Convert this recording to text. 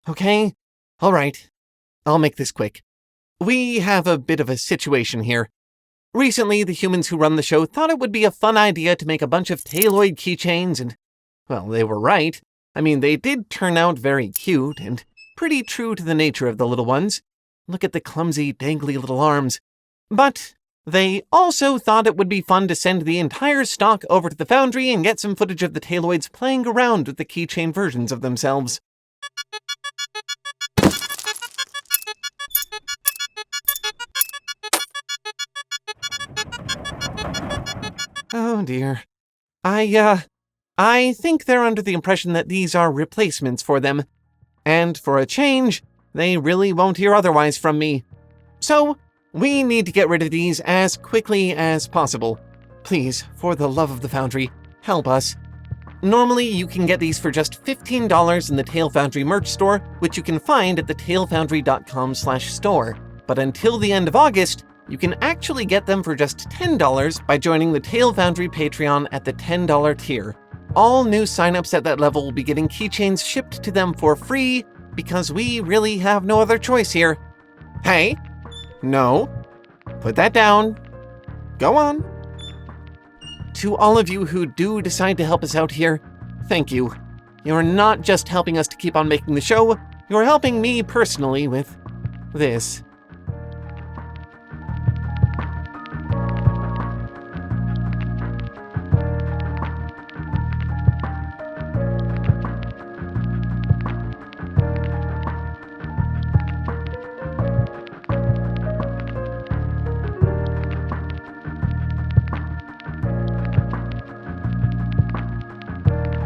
Okay? All right. I'll make this quick. We have a bit of a situation here. Recently, the humans who run the show thought it would be a fun idea to make a bunch of Taleoid keychains, and, well, they were right. I mean, they did turn out very cute and pretty true to the nature of the little ones. Look at the clumsy, dangly little arms. But they also thought it would be fun to send the entire stock over to the Foundry and get some footage of the Taleoids playing around with the keychain versions of themselves. Oh dear. I think they're under the impression that these are replacements for them. And for a change, they really won't hear otherwise from me. So, we need to get rid of these as quickly as possible. Please, for the love of the Foundry, help us. Normally, you can get these for just $15 in the Tale Foundry merch store, which you can find at thetalefoundry.com/store. But until the end of August, you can actually get them for just $10 by joining the Tale Foundry Patreon at the $10 tier. All new signups at that level will be getting keychains shipped to them for free, because we really have no other choice here. Hey! No. Put that down. Go on. To all of you who do decide to help us out here, thank you. You're not just helping us to keep on making the show, you're helping me personally with this.